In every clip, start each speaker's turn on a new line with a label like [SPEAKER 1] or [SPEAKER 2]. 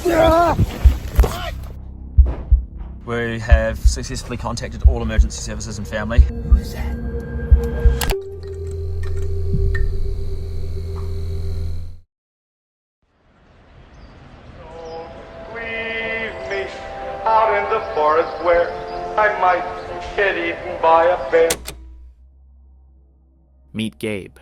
[SPEAKER 1] We have successfully contacted all emergency services and family. Who is that?
[SPEAKER 2] Don't leave me out in the forest where I might get eaten by a bear.
[SPEAKER 3] Meet Gabe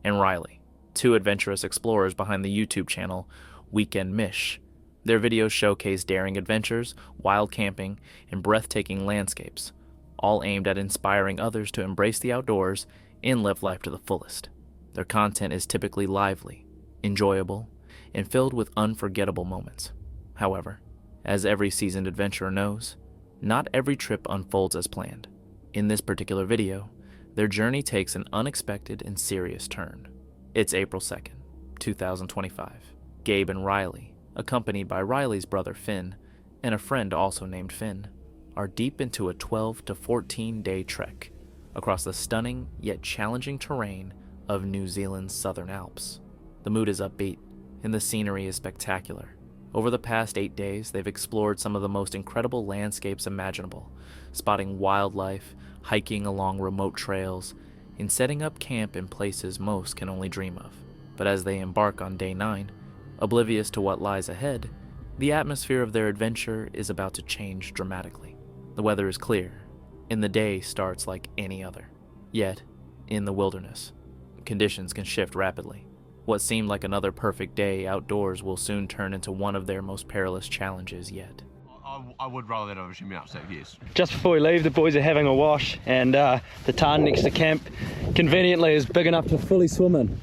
[SPEAKER 3] and Riley, two adventurous explorers behind the YouTube channel Weekend Mish. Their videos showcase daring adventures, wild camping, and breathtaking landscapes, all aimed at inspiring others to embrace the outdoors and live life to the fullest. Their content is typically lively, enjoyable, and filled with unforgettable moments. However, as every seasoned adventurer knows, not every trip unfolds as planned. In this particular video, their journey takes an unexpected and serious turn. It's April 2nd, 2025. Gabe and Riley, accompanied by Riley's brother Finn and a friend also named Finn, are deep into a 12 to 14-day trek across the stunning yet challenging terrain of New Zealand's Southern Alps. The mood is upbeat and the scenery is spectacular. Over the past 8 days, they've explored some of the most incredible landscapes imaginable, spotting wildlife, hiking along remote trails, and setting up camp in places most can only dream of. But as they embark on day 9, oblivious to what lies ahead, the atmosphere of their adventure is about to change dramatically. The weather is clear, and the day starts like any other. Yet, in the wilderness, conditions can shift rapidly. What seemed like another perfect day outdoors will soon turn into one of their most perilous challenges yet.
[SPEAKER 4] I would rather that over shouldn't be upset, yes.
[SPEAKER 5] Just before we leave, the boys are having a wash, and the tarn next to camp conveniently is big enough to fully swim in.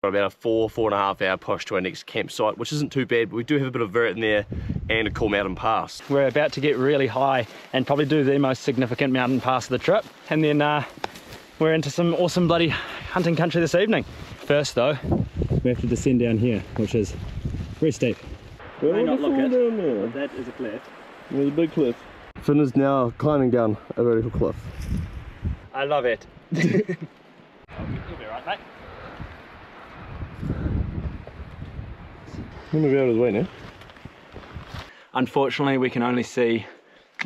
[SPEAKER 4] About a 4.5 hour push to our next campsite, which isn't too bad, but we do have a bit of vert in there and a cool mountain pass.
[SPEAKER 5] We're about to get really high and probably do the most significant mountain pass of the trip, and then we're into some awesome bloody hunting country this evening. First though, we have to descend down here, which is very steep.
[SPEAKER 4] You may not look it,
[SPEAKER 5] but that is a cliff.
[SPEAKER 4] There's a big cliff. Finn is now climbing down a vertical cliff.
[SPEAKER 5] I love it. You'll be right, mate.
[SPEAKER 4] I'm gonna be able to wait now.
[SPEAKER 5] Unfortunately, we can only see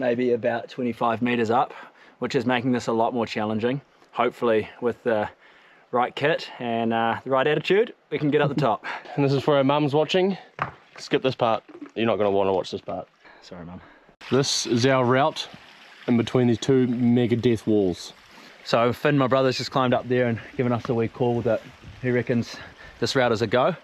[SPEAKER 5] maybe about 25 meters up, which is making this a lot more challenging. Hopefully, with the right kit and the right attitude, we can get up the top.
[SPEAKER 4] And this is for our mums watching. Skip this part. You're not going to want to watch this part.
[SPEAKER 5] Sorry, Mum.
[SPEAKER 4] This is our route in between these two mega death walls.
[SPEAKER 5] So Finn, my brother's just climbed up there and given us a wee call that he reckons this route is a go.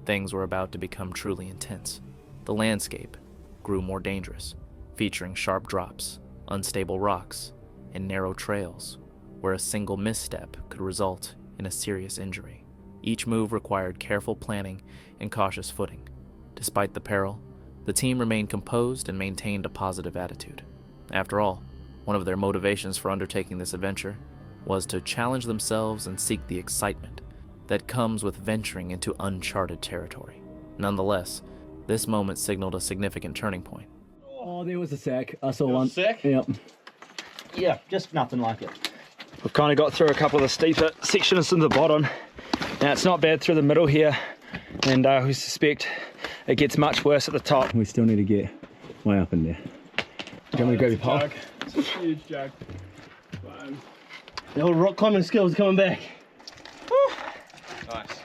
[SPEAKER 3] Things were about to become truly intense. The landscape grew more dangerous, featuring sharp drops, unstable rocks, and narrow trails where a single misstep could result in a serious injury. Each move required careful planning and cautious footing. Despite the peril, the team remained composed and maintained a positive attitude. After all, one of their motivations for undertaking this adventure was to challenge themselves and seek the excitement that comes with venturing into uncharted territory. Nonetheless, this moment signaled a significant turning point.
[SPEAKER 5] Oh, there was a sack. I saw one.
[SPEAKER 4] Sack?
[SPEAKER 5] Yep. Yeah, just nothing like it. We've kind of got through a couple of the steeper sections to the bottom. Now it's not bad through the middle here, and we suspect it gets much worse at the top. We still need to get way up in there. Do you want me to grab your pole?
[SPEAKER 4] It's a huge jug. The old rock climbing skills coming back. Woo. Nice.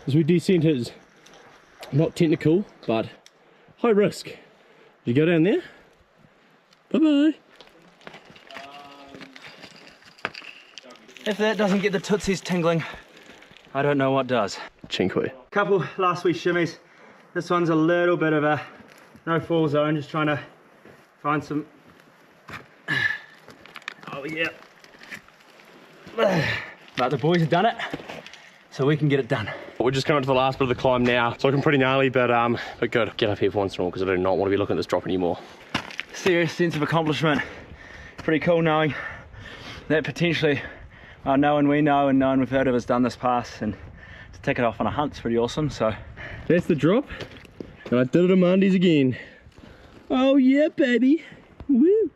[SPEAKER 4] As we descent is not technical, but high risk. You go down there? Bye-bye.
[SPEAKER 5] If that doesn't get the tootsies tingling, I don't know what does.
[SPEAKER 4] Chinkui.
[SPEAKER 5] Couple last wee shimmies. This one's a little bit of a no fall zone, just trying to find some. Oh yeah. But the boys have done it, so we can get it done.
[SPEAKER 4] We're just coming to the last bit of the climb now. It's looking pretty gnarly, but good. Get up here for once in a while because I do not want to be looking at this drop anymore.
[SPEAKER 5] Serious sense of accomplishment. Pretty cool knowing that potentially no one we know and no one we've heard of has done this pass, and to tick it off on a hunt's pretty awesome. So
[SPEAKER 4] that's the drop, and I did it on Mondays again. Oh yeah, baby. Woo.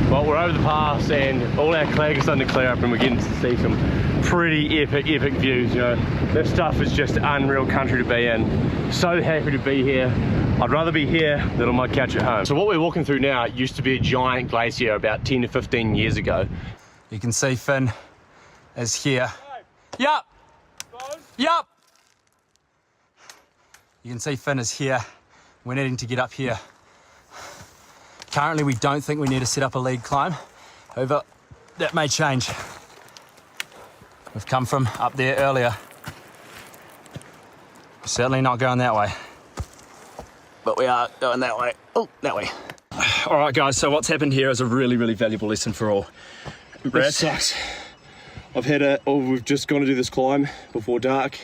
[SPEAKER 4] Well, we're over the pass and all our clag is starting to clear up and we're getting to see some pretty epic views, you know. This stuff is just unreal country to be in. So happy to be here. I'd rather be here than on my couch at home. So what we're walking through now used to be a giant glacier about 10 to 15 years ago.
[SPEAKER 6] You can see Finn is here. Yup! Yup! You can see Finn is here. We're needing to get up here. Currently, we don't think we need to set up a lead climb. However, that may change. We've come from up there earlier. We're certainly not going that way. But we are going that way. Oh, that way. All right, guys, so what's happened here is a really valuable lesson for all.
[SPEAKER 4] This sucks. We've just gone to do this climb before dark.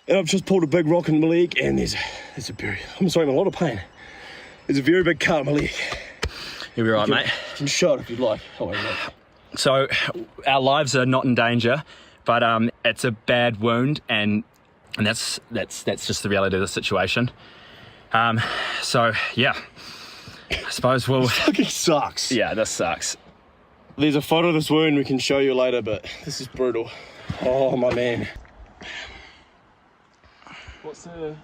[SPEAKER 4] And I've just pulled a big rock in my leg and there's a very, I'm sorry, I'm in a lot of pain. There's a very big cut in my leg.
[SPEAKER 6] You'll be right, mate.
[SPEAKER 4] You can show it if you'd like. Oh, wait, wait.
[SPEAKER 6] So our lives are not in danger, but it's a bad wound, and that's just the reality of the situation. So yeah, I suppose we'll.
[SPEAKER 4] This fucking sucks.
[SPEAKER 6] Yeah, this sucks.
[SPEAKER 4] There's a photo of this wound we can show you later, but this is brutal. Oh my man. What's the?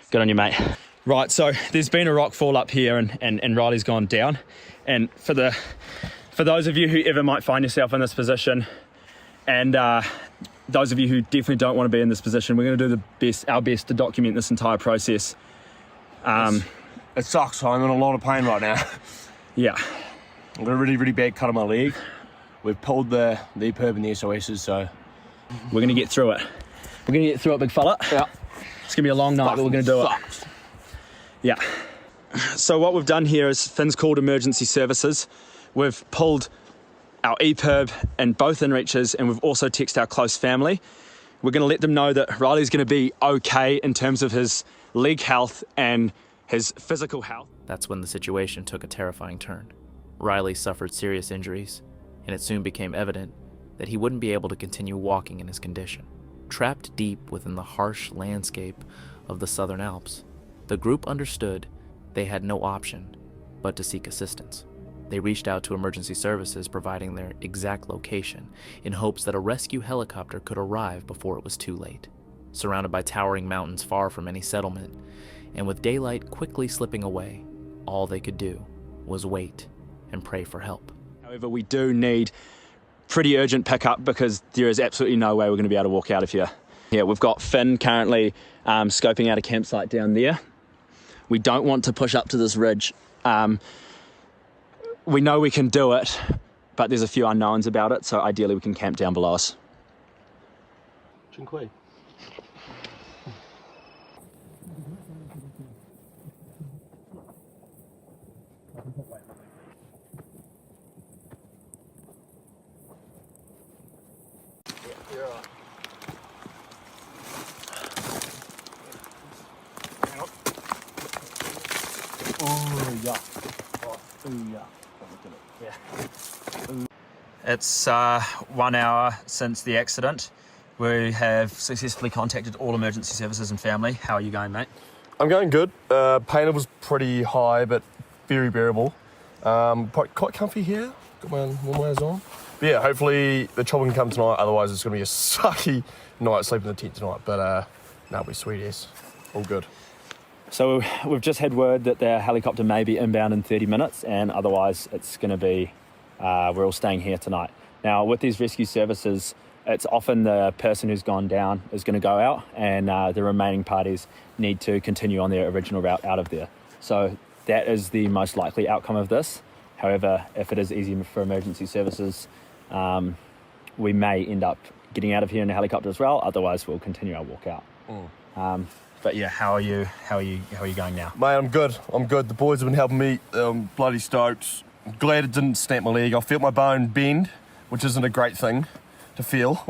[SPEAKER 6] Good on you, mate. Right, so there's been a rock fall up here and Riley's gone down. And for those of you who ever might find yourself in this position, and those of you who definitely don't want to be in this position, we're going to do our best to document this entire process.
[SPEAKER 4] It sucks. I'm in a lot of pain right now.
[SPEAKER 6] Yeah.
[SPEAKER 4] I've got a really bad cut on my leg. We've pulled the EPIRB and the SOSs, so
[SPEAKER 6] we're going to get through it. We're going to get through it, big fella.
[SPEAKER 4] Yeah.
[SPEAKER 6] It's going to be a long night, but we're going to do it. Yeah. So what we've done here is Finn's called emergency services. We've pulled our EPIRB and both inReaches, and we've also texted our close family. We're going to let them know that Riley's going to be okay in terms of his leg health and his physical health.
[SPEAKER 3] That's when the situation took a terrifying turn. Riley suffered serious injuries, and it soon became evident that he wouldn't be able to continue walking in his condition. Trapped deep within the harsh landscape of the Southern Alps, the group understood they had no option but to seek assistance. They reached out to emergency services, providing their exact location in hopes that a rescue helicopter could arrive before it was too late. Surrounded by towering mountains far from any settlement, and with daylight quickly slipping away, all they could do was wait and pray for help.
[SPEAKER 6] However, we do need pretty urgent pickup because there is absolutely no way we're going to be able to walk out of here. Yeah, we've got Finn currently scoping out a campsite down there. We don't want to push up to this ridge. We know we can do it, but there's a few unknowns about it, so ideally we can camp down below us.
[SPEAKER 4] Cinque.
[SPEAKER 1] It's 1 hour since the accident. We have successfully contacted all emergency services and family. How are you going, mate?
[SPEAKER 7] I'm going good. Pain was pretty high, but very bearable. Quite comfy here. Got my warm wears on. But yeah, hopefully the chopper can come tonight. Otherwise, it's going to be a sucky night sleeping in the tent tonight. But it'll be sweet as. All good.
[SPEAKER 6] So we've just had word that the helicopter may be inbound in 30 minutes, and otherwise it's going to be, we're all staying here tonight. Now, with these rescue services, it's often the person who's gone down is going to go out, and the remaining parties need to continue on their original route out of there. So that is the most likely outcome of this. However, if it is easy for emergency services, we may end up getting out of here in a helicopter as well. Otherwise, we'll continue our walk out.
[SPEAKER 1] But yeah, how are you going now?
[SPEAKER 7] Mate, I'm good. The boys have been helping me. I'm bloody stoked. I'm glad it didn't snap my leg. I felt my bone bend, which isn't a great thing to feel.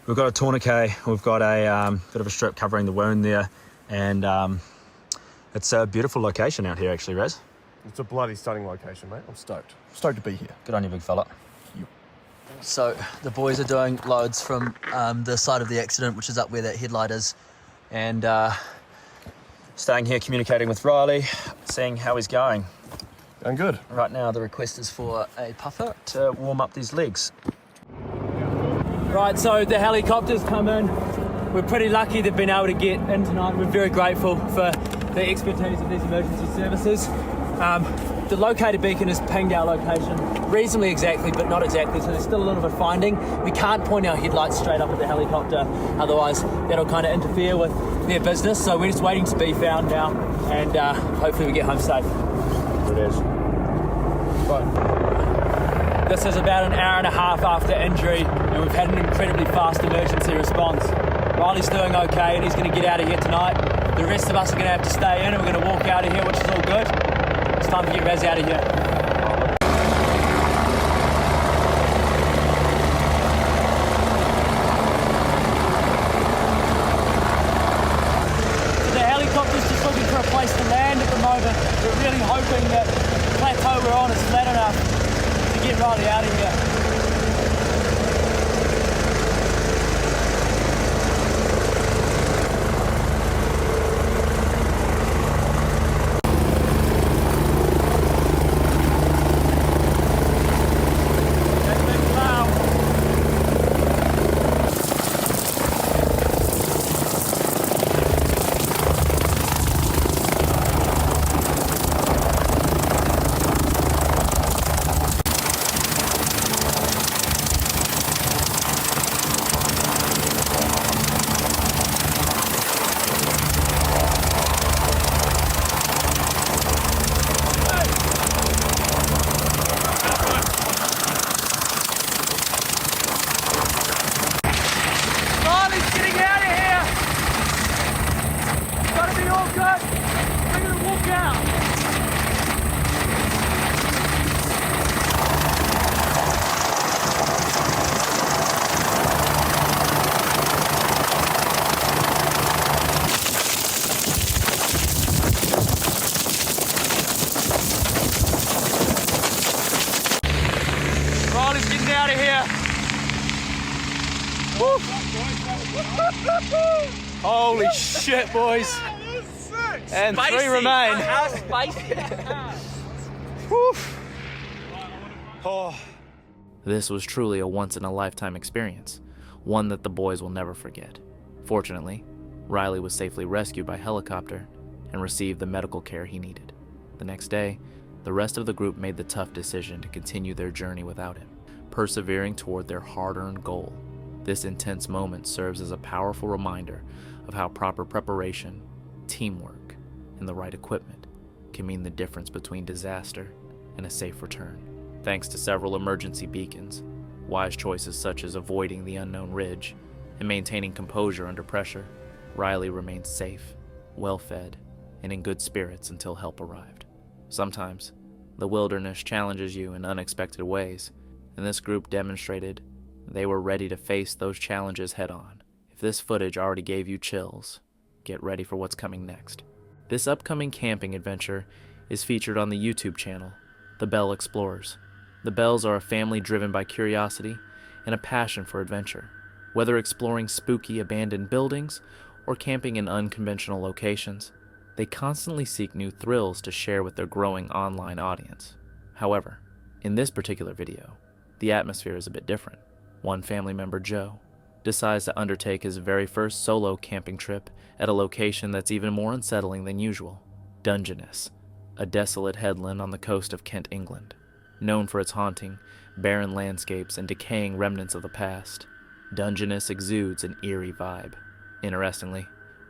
[SPEAKER 1] We've got a tourniquet, we've got a bit of a strip covering the wound there, and it's a beautiful location out here actually, Raz.
[SPEAKER 7] It's a bloody stunning location, mate. I'm stoked. Stoked to be here.
[SPEAKER 1] Good on you, big fella.
[SPEAKER 8] So the boys are doing loads from the site of the accident, which is up where that headlight is, and
[SPEAKER 1] staying here, communicating with Riley, seeing how he's going.
[SPEAKER 7] Going good.
[SPEAKER 1] Right now, the request is for a puffer to warm up these legs.
[SPEAKER 6] Right, so the helicopters come in. We're pretty lucky they've been able to get in tonight. We're very grateful for the expertise of these emergency services. The locator beacon has pinged our location reasonably exactly, but not exactly, so there's still a little bit of finding. We can't point our headlights straight up at the helicopter, otherwise that'll kind of interfere with their business, so we're just waiting to be found now, and hopefully we get home safe.
[SPEAKER 7] There it is. Right.
[SPEAKER 6] This is about an hour and a half after injury, and we've had an incredibly fast emergency response. Riley's doing okay, and he's going to get out of here tonight. The rest of us are going to have to stay in, and we're going to walk out of here, which is all good. It's time to get Raz out of here. So the helicopter's just looking for a place to land at the moment. We're really hoping that the plateau we're on is flat enough to get Riley out of here. Holy shit, boys. And spicy. 3 remain. How spicy.
[SPEAKER 3] Oh. This was truly a once-in-a-lifetime experience, one that the boys will never forget. Fortunately, Riley was safely rescued by helicopter and received the medical care he needed. The next day, the rest of the group made the tough decision to continue their journey without him, persevering toward their hard-earned goal. This intense moment serves as a powerful reminder of how proper preparation, teamwork, and the right equipment can mean the difference between disaster and a safe return. Thanks to several emergency beacons, wise choices such as avoiding the unknown ridge and maintaining composure under pressure, Riley remained safe, well-fed, and in good spirits until help arrived. Sometimes, the wilderness challenges you in unexpected ways, and this group demonstrated they were ready to face those challenges head-on. If this footage already gave you chills, get ready for what's coming next. This upcoming camping adventure is featured on the YouTube channel, The Bell Explorers. The Bells are a family driven by curiosity and a passion for adventure. Whether exploring spooky abandoned buildings or camping in unconventional locations, they constantly seek new thrills to share with their growing online audience. However, in this particular video, the atmosphere is a bit different. One family member, Joe, decides to undertake his very first solo camping trip at a location that's even more unsettling than usual, Dungeness, a desolate headland on the coast of Kent, England. Known for its haunting, barren landscapes and decaying remnants of the past, Dungeness exudes an eerie vibe. Interestingly,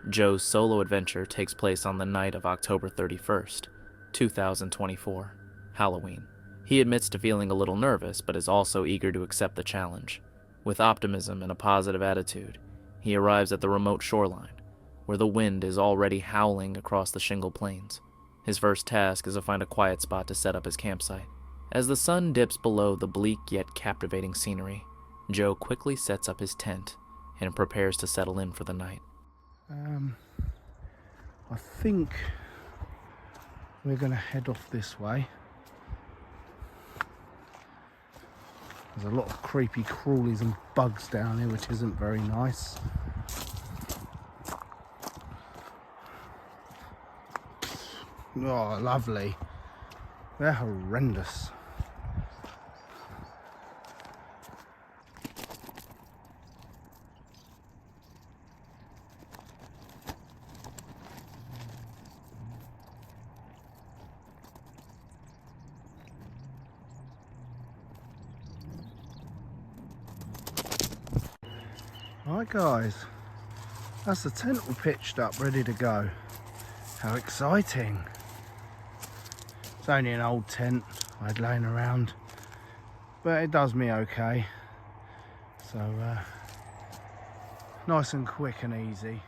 [SPEAKER 3] Joe's solo adventure takes place on the night of October 31st, 2024, Halloween. He admits to feeling a little nervous, but is also eager to accept the challenge. With optimism and a positive attitude, he arrives at the remote shoreline, where the wind is already howling across the shingle plains. His first task is to find a quiet spot to set up his campsite. As the sun dips below the bleak yet captivating scenery, Joe quickly sets up his tent and prepares to settle in for the night.
[SPEAKER 9] I think we're going to head off this way. There's a lot of creepy crawlies and bugs down here, which isn't very nice. Oh, lovely. They're horrendous. Right guys, that's the tent all pitched up, ready to go. How exciting. It's only an old tent I'd laying around, but it does me okay. So nice and quick and easy.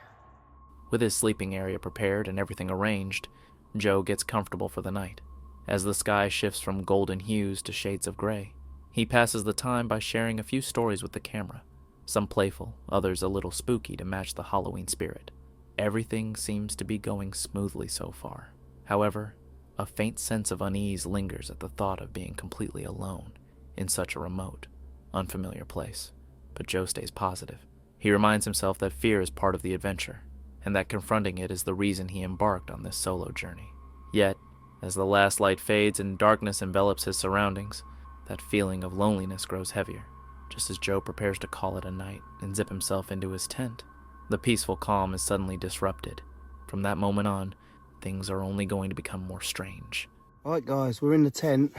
[SPEAKER 3] With his sleeping area prepared and everything arranged, Joe gets comfortable for the night. As the sky shifts from golden hues to shades of gray, he passes the time by sharing a few stories with the camera. Some playful, others a little spooky to match the Halloween spirit. Everything seems to be going smoothly so far. However, a faint sense of unease lingers at the thought of being completely alone in such a remote, unfamiliar place. But Joe stays positive. He reminds himself that fear is part of the adventure, and that confronting it is the reason he embarked on this solo journey. Yet, as the last light fades and darkness envelops his surroundings, that feeling of loneliness grows heavier. Just as Joe prepares to call it a night and zip himself into his tent, the peaceful calm is suddenly disrupted. From that moment on, things are only going to become more strange.
[SPEAKER 9] Right guys, we're in the tent.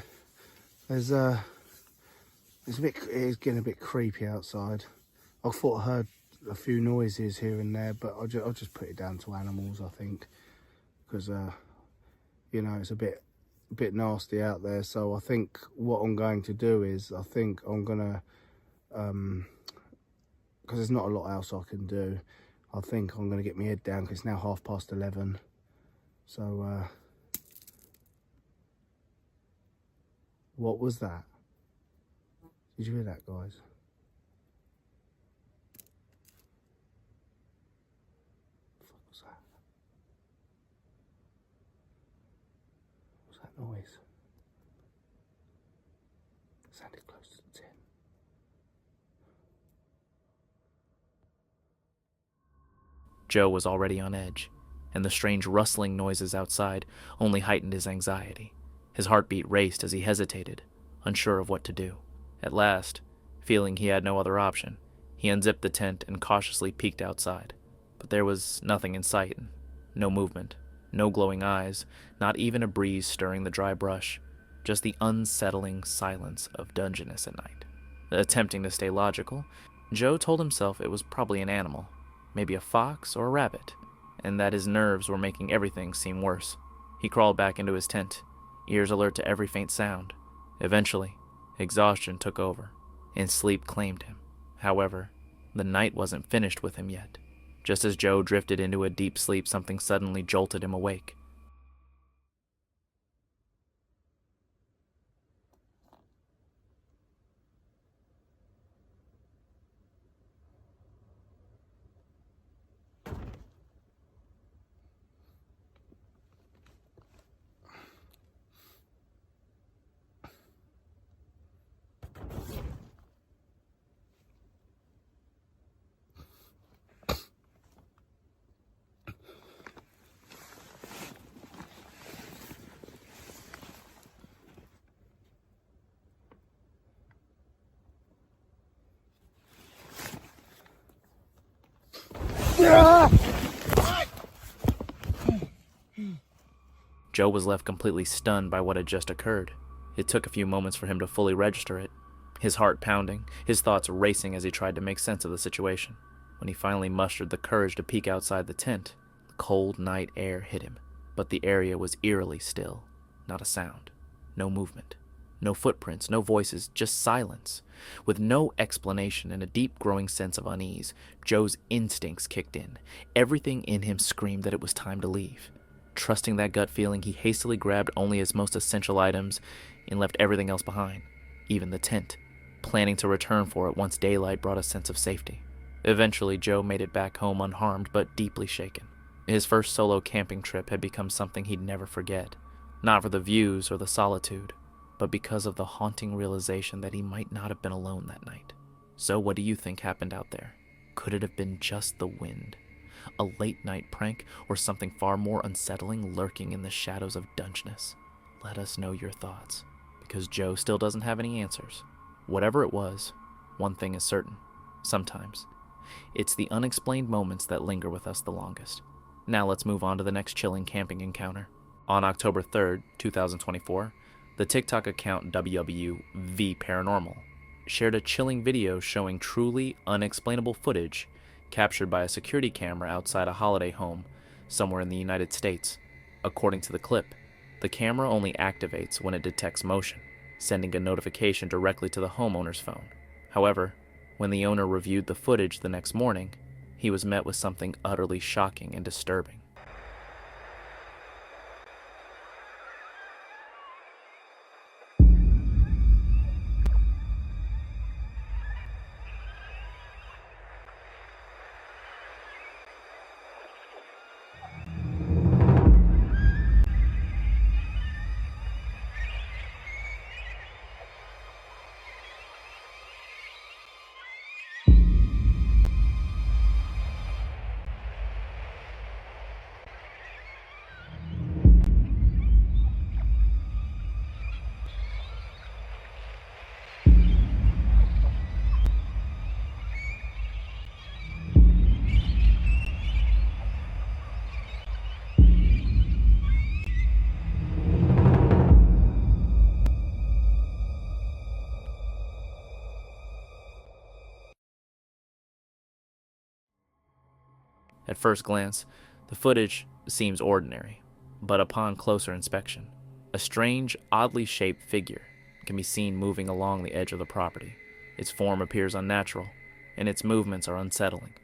[SPEAKER 9] It's getting a bit creepy outside. I thought I heard a few noises here and there, but I'll just put it down to animals, I think, because you know, it's a bit nasty out there. So I think what I'm going to do is, I think I'm gonna, because there's not a lot else I can do, I think I'm gonna get my head down, because it's now 11:30. So what was that? Did you hear that, guys? What the fuck was that? What was that noise? It sounded close to the tent.
[SPEAKER 3] Joe was already on edge, and the strange rustling noises outside only heightened his anxiety. His heartbeat raced as he hesitated, unsure of what to do. At last, feeling he had no other option, he unzipped the tent and cautiously peeked outside. But there was nothing in sight, no movement, no glowing eyes, not even a breeze stirring the dry brush, just the unsettling silence of Dungeness at night. Attempting to stay logical, Joe told himself it was probably an animal, maybe a fox or a rabbit, and that his nerves were making everything seem worse. He crawled back into his tent, ears alert to every faint sound. Eventually, exhaustion took over, and sleep claimed him. However, the night wasn't finished with him yet. Just as Joe drifted into a deep sleep, something suddenly jolted him awake. Joe was left completely stunned by what had just occurred. It took a few moments for him to fully register it, his heart pounding, his thoughts racing as he tried to make sense of the situation. When he finally mustered the courage to peek outside the tent, the cold night air hit him, but the area was eerily still. Not a sound, no movement, no footprints, no voices, just silence. With no explanation and a deep growing sense of unease, Joe's instincts kicked in. Everything in him screamed that it was time to leave. Trusting that gut feeling, he hastily grabbed only his most essential items and left everything else behind, even the tent, planning to return for it once daylight brought a sense of safety. Eventually, Joe made it back home unharmed but deeply shaken. His first solo camping trip had become something he'd never forget, not for the views or the solitude, but because of the haunting realization that he might not have been alone that night. So what do you think happened out there? Could it have been just the wind? a late-night prank, or something far more unsettling lurking in the shadows of Dungeness? Let us know your thoughts, because Joe still doesn't have any answers. Whatever it was, one thing is certain. Sometimes, it's the unexplained moments that linger with us the longest. Now let's move on to the next chilling camping encounter. On October 3rd, 2024, the TikTok account WWV Paranormal shared a chilling video showing truly unexplainable footage captured by a security camera outside a holiday home somewhere in the United States. According to the clip, the camera only activates when it detects motion, sending a notification directly to the homeowner's phone. However, when the owner reviewed the footage the next morning, he was met with something utterly shocking and disturbing. At first glance, the footage seems ordinary, but upon closer inspection, a strange, oddly shaped figure can be seen moving along the edge of the property. Its form appears unnatural, and its movements are unsettling.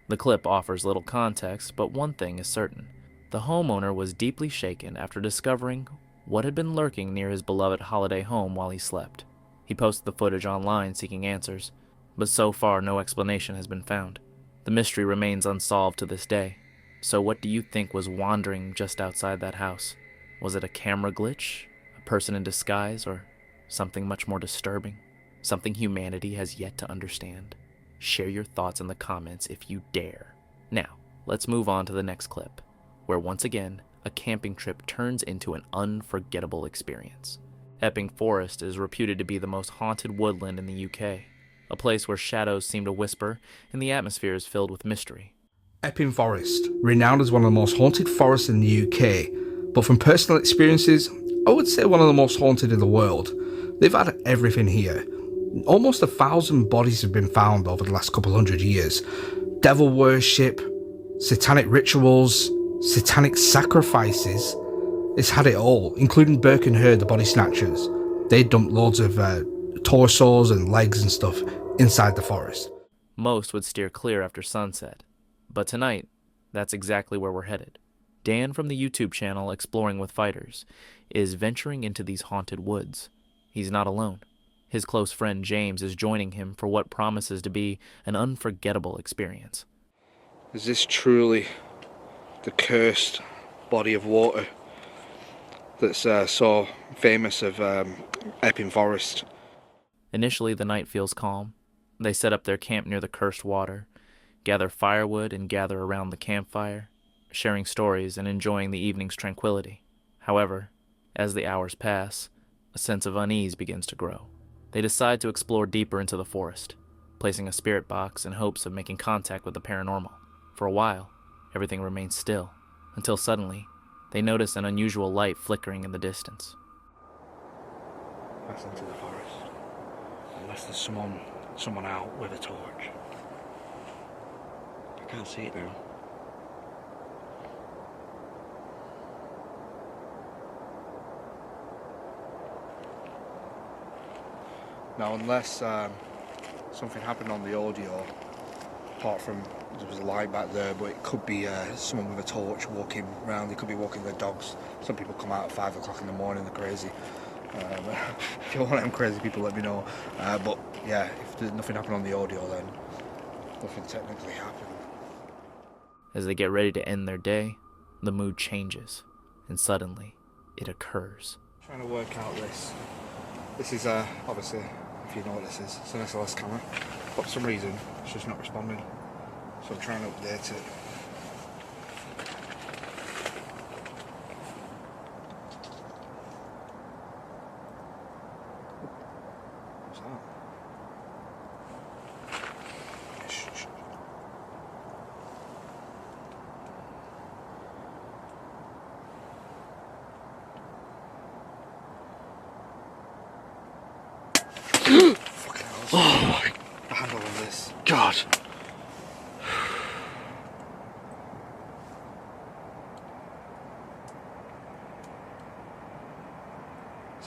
[SPEAKER 3] The clip offers little context, but one thing is certain. The homeowner was deeply shaken after discovering what had been lurking near his beloved holiday home while he slept. He posted the footage online seeking answers, but so far no explanation has been found. The mystery remains unsolved to this day. So what do you think was wandering just outside that house? Was it a camera glitch, a person in disguise, or something much more disturbing? Something humanity has yet to understand? Share your thoughts in the comments if you dare. Now, let's move on to the next clip, where once again, a camping trip turns into an unforgettable experience. Epping Forest is reputed to be the most haunted woodland in the UK, a place where shadows seem to whisper and the atmosphere is filled with mystery.
[SPEAKER 10] Epping Forest, renowned as one of the most haunted forests in the UK, but from personal experiences, I would say one of the most haunted in the world. They've had everything here. Almost 1,000 bodies have been found over the last couple hundred years. Devil worship, satanic rituals, satanic sacrifices. It's had it all, including Burke and Hurd, the body snatchers. They dumped loads of torsos and legs and stuff inside the forest.
[SPEAKER 3] Most would steer clear after sunset, but tonight, that's exactly where we're headed. Dan from the YouTube channel Exploring with Fighters is venturing into these haunted woods. He's not alone. His close friend James is joining him for what promises to be an unforgettable experience.
[SPEAKER 10] Is this truly the cursed body of water that's so famous of Epping Forest?
[SPEAKER 3] Initially, the night feels calm. They set up their camp near the cursed water, gather firewood and gather around the campfire, sharing stories and enjoying the evening's tranquility. However, as the hours pass, a sense of unease begins to grow. They decide to explore deeper into the forest, placing a spirit box in hopes of making contact with the paranormal. For a while, everything remains still, until suddenly, they notice an unusual light flickering in the distance.
[SPEAKER 10] That's into the forest. Unless there's someone out with a torch. I can't see it now. Now, unless something happened on the audio, apart from there was a light back there, but it could be someone with a torch walking around. They could be walking their dogs. Some people come out at 5 o'clock in the morning, they're crazy. If you're one of them crazy people, let me know. But yeah, if there's nothing happened on the audio, then nothing technically happened.
[SPEAKER 3] As they get ready to end their day, the mood changes, and suddenly, it occurs.
[SPEAKER 10] Trying to work out this. This is obviously, if
[SPEAKER 9] if you know what this is. It's an SLS camera. But for some reason, it's just not responding. So I'm trying to update it. What's that? Shh. Fucking hell. Oh my. The handle on this.
[SPEAKER 10] God.
[SPEAKER 9] Is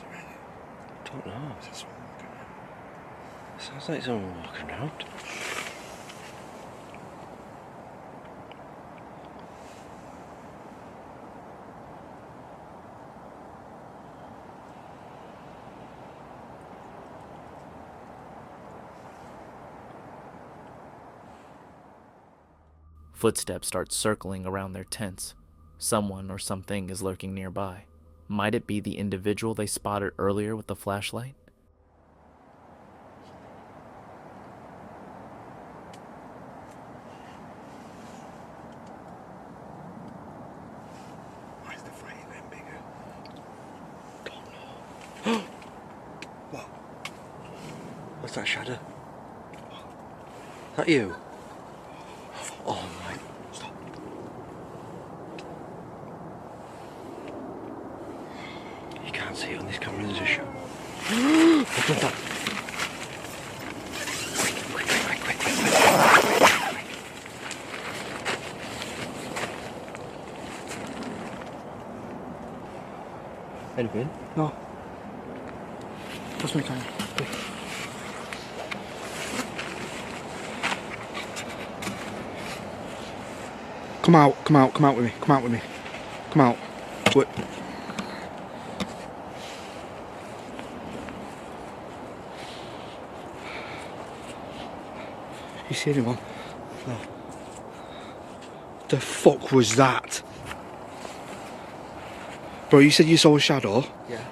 [SPEAKER 9] it raining?
[SPEAKER 10] I don't know.
[SPEAKER 9] Is it someone walking around?
[SPEAKER 10] Sounds like someone walking around.
[SPEAKER 3] Footsteps start circling around their tents. Someone or something is lurking nearby. Might it be the individual they spotted earlier with the flashlight?
[SPEAKER 9] Why is the frame getting bigger? Don't know. What?
[SPEAKER 10] What's that shadow? Is that you? Oh my.
[SPEAKER 9] Stop.
[SPEAKER 10] You can't see it on this camera, there's a shadow. What was that? Anything?
[SPEAKER 9] No. Pass me time. Come out with me. Come out. Wait. You see anyone?
[SPEAKER 10] No.
[SPEAKER 9] The fuck was that? Bro, you said you saw a shadow?
[SPEAKER 10] Yeah.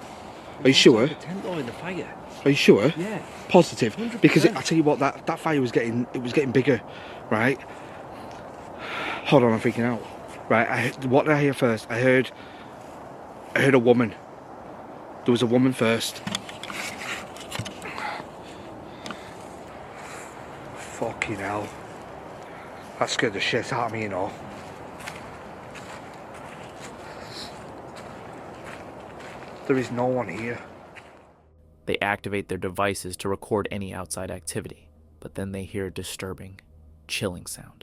[SPEAKER 9] Are you sure?
[SPEAKER 10] The tent though in the fire.
[SPEAKER 9] Are you sure?
[SPEAKER 10] Yeah.
[SPEAKER 9] Positive?
[SPEAKER 10] 100%.
[SPEAKER 9] Because I tell you what, that fire was getting bigger, right? Hold on, I'm freaking out. Right, what did I hear first? I heard a woman. There was a woman first. Fucking hell. That scared the shit out of me, you know. There is no one here.
[SPEAKER 3] They activate their devices to record any outside activity, but then they hear a disturbing, chilling sound.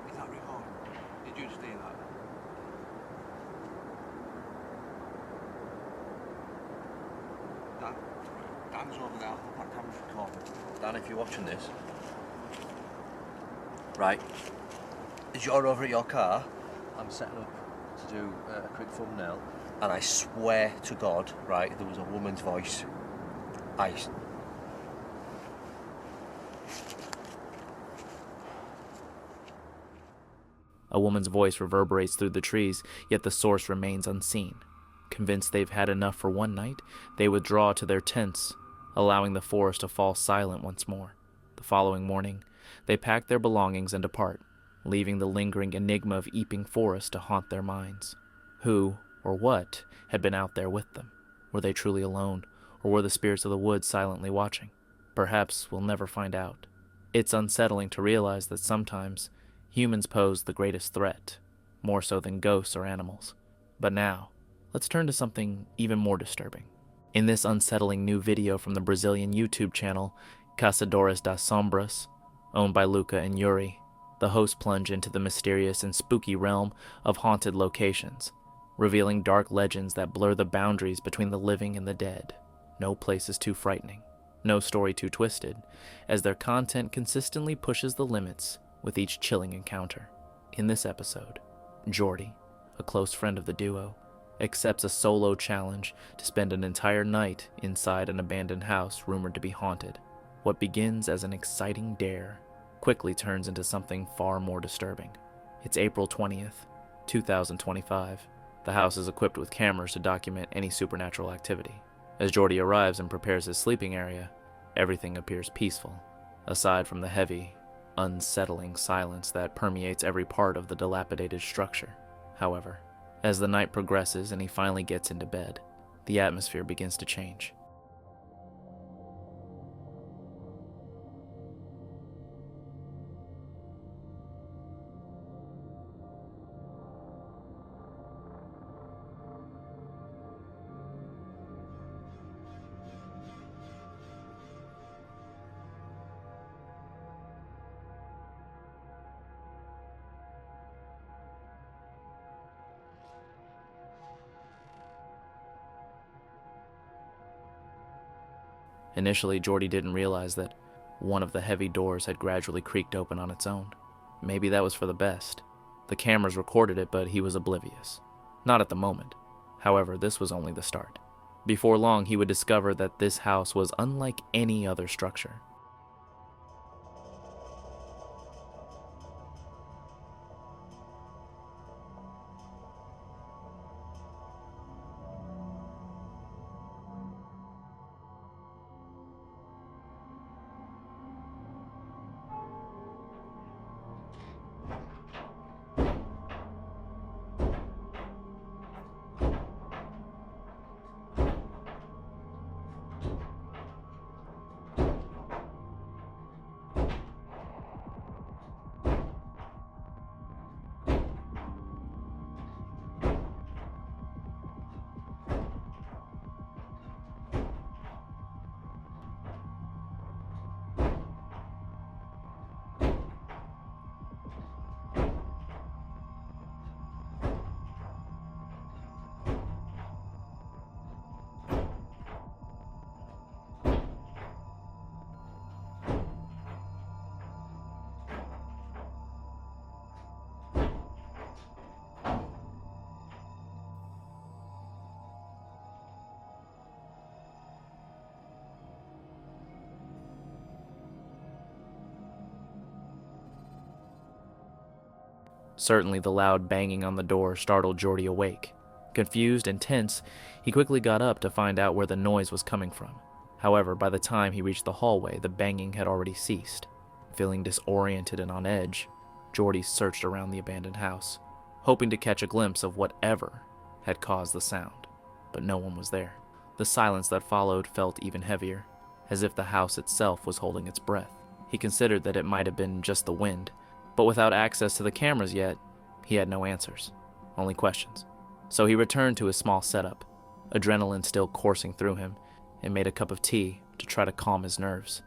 [SPEAKER 9] Is that recording? Did you just hear that? Dan's over there. That camera's recording.
[SPEAKER 10] Dan, if you're watching this, right, as you're over at your car, I'm setting up to do a quick thumbnail, and I swear to God, right, there was a woman's voice.
[SPEAKER 3] A woman's voice reverberates through the trees, yet the source remains unseen. Convinced they've had enough for one night, they withdraw to their tents, allowing the forest to fall silent once more. The following morning, they pack their belongings and depart, leaving the lingering enigma of Eeping Forest to haunt their minds. Who, or what, had been out there with them? Were they truly alone, or were the spirits of the woods silently watching? Perhaps we'll never find out. It's unsettling to realize that sometimes humans pose the greatest threat, more so than ghosts or animals. But now, let's turn to something even more disturbing. In this unsettling new video from the Brazilian YouTube channel Caçadoresdas Sombras, owned by Luca and Yuri, the hosts plunge into the mysterious and spooky realm of haunted locations, revealing dark legends that blur the boundaries between the living and the dead. No place is too frightening, no story too twisted, as their content consistently pushes the limits with each chilling encounter. In this episode, Jordy, a close friend of the duo, accepts a solo challenge to spend an entire night inside an abandoned house rumored to be haunted. What begins as an exciting dare quickly turns into something far more disturbing. It's April 20th, 2025. The house is equipped with cameras to document any supernatural activity. As Jordy arrives and prepares his sleeping area, everything appears peaceful, aside from the heavy, unsettling silence that permeates every part of the dilapidated structure. However, as the night progresses and he finally gets into bed, the atmosphere begins to change. Initially, Jordy didn't realize that one of the heavy doors had gradually creaked open on its own. Maybe that was for the best. The cameras recorded it, but he was oblivious. Not at the moment. However, this was only the start. Before long, he would discover that this house was unlike any other structure. Certainly the loud banging on the door startled Jordy awake. Confused and tense, he quickly got up to find out where the noise was coming from. However, by the time he reached the hallway, the banging had already ceased. Feeling disoriented and on edge, Jordy searched around the abandoned house, hoping to catch a glimpse of whatever had caused the sound. But no one was there. The silence that followed felt even heavier, as if the house itself was holding its breath. He considered that it might have been just the wind, but without access to the cameras yet, he had no answers, only questions. So he returned to his small setup, adrenaline still coursing through him, and made a cup of tea to try to calm his nerves.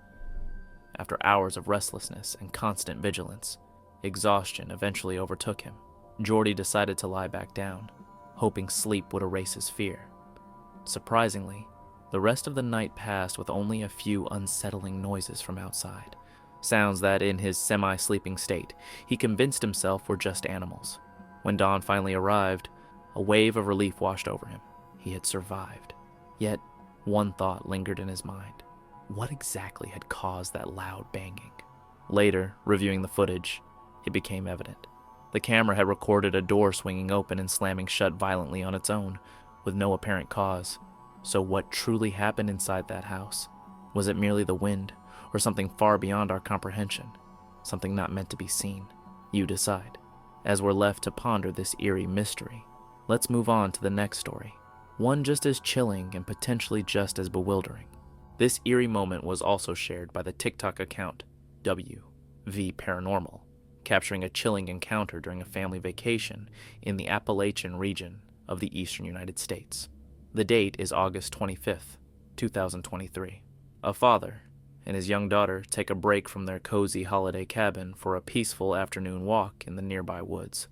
[SPEAKER 3] After hours of restlessness and constant vigilance, exhaustion eventually overtook him. Jordy decided to lie back down, hoping sleep would erase his fear. Surprisingly, the rest of the night passed with only a few unsettling noises from outside. Sounds that, in his semi-sleeping state, he convinced himself were just animals. When dawn finally arrived, a wave of relief washed over him. He had survived. Yet, one thought lingered in his mind. What exactly had caused that loud banging? Later, reviewing the footage, it became evident. The camera had recorded a door swinging open and slamming shut violently on its own, with no apparent cause. So what truly happened inside that house? Was it merely the wind, or something far beyond our comprehension? Something not meant to be seen? You decide. As we're left to ponder this eerie mystery, let's move on to the next story. One just as chilling and potentially just as bewildering. This eerie moment was also shared by the TikTok account WV Paranormal, capturing a chilling encounter during a family vacation in the Appalachian region of the eastern United States. The date is August 25th, 2023. A father and his young daughter take a break from their cozy holiday cabin for a peaceful afternoon walk in the nearby woods.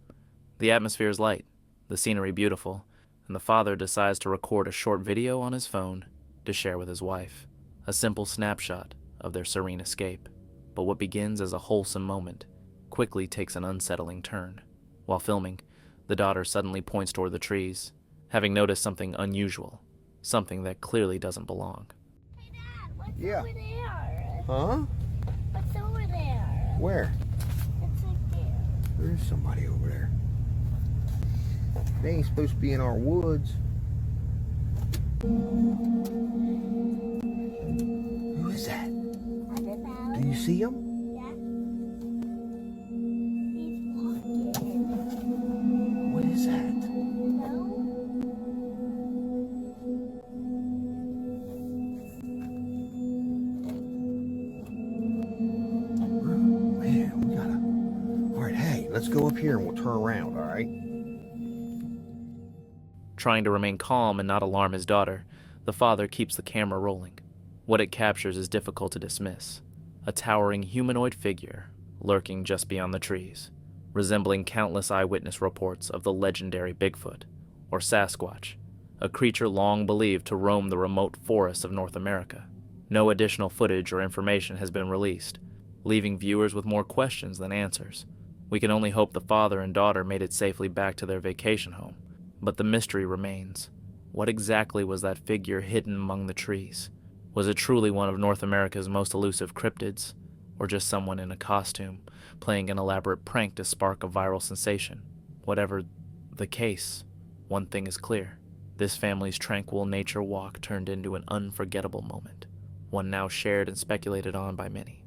[SPEAKER 3] The atmosphere is light, the scenery beautiful, and the father decides to record a short video on his phone to share with his wife, a simple snapshot of their serene escape. But what begins as a wholesome moment quickly takes an unsettling turn. While filming, The daughter suddenly points toward the trees, having noticed something unusual, something that clearly doesn't belong.
[SPEAKER 11] Hey Dad, what's
[SPEAKER 12] Yeah.
[SPEAKER 11] over there?
[SPEAKER 12] Huh?
[SPEAKER 11] What's over there?
[SPEAKER 12] Where?
[SPEAKER 11] It's right there.
[SPEAKER 12] There's somebody over there. They ain't supposed to be in our woods. Who is that?
[SPEAKER 11] I don't know.
[SPEAKER 12] Do you see him?
[SPEAKER 11] Yeah. He's walking.
[SPEAKER 12] What is that?
[SPEAKER 11] No.
[SPEAKER 12] Man, we gotta... Alright, hey, let's go up here and we'll turn around, alright?
[SPEAKER 3] Trying to remain calm and not alarm his daughter, the father keeps the camera rolling. What it captures is difficult to dismiss. A towering humanoid figure lurking just beyond the trees, resembling countless eyewitness reports of the legendary Bigfoot, or Sasquatch, a creature long believed to roam the remote forests of North America. No additional footage or information has been released, leaving viewers with more questions than answers. We can only hope the father and daughter made it safely back to their vacation home, but the mystery remains. What exactly was that figure hidden among the trees? Was it truly one of North America's most elusive cryptids, or just someone in a costume playing an elaborate prank to spark a viral sensation? Whatever the case, one thing is clear. This family's tranquil nature walk turned into an unforgettable moment, one now shared and speculated on by many.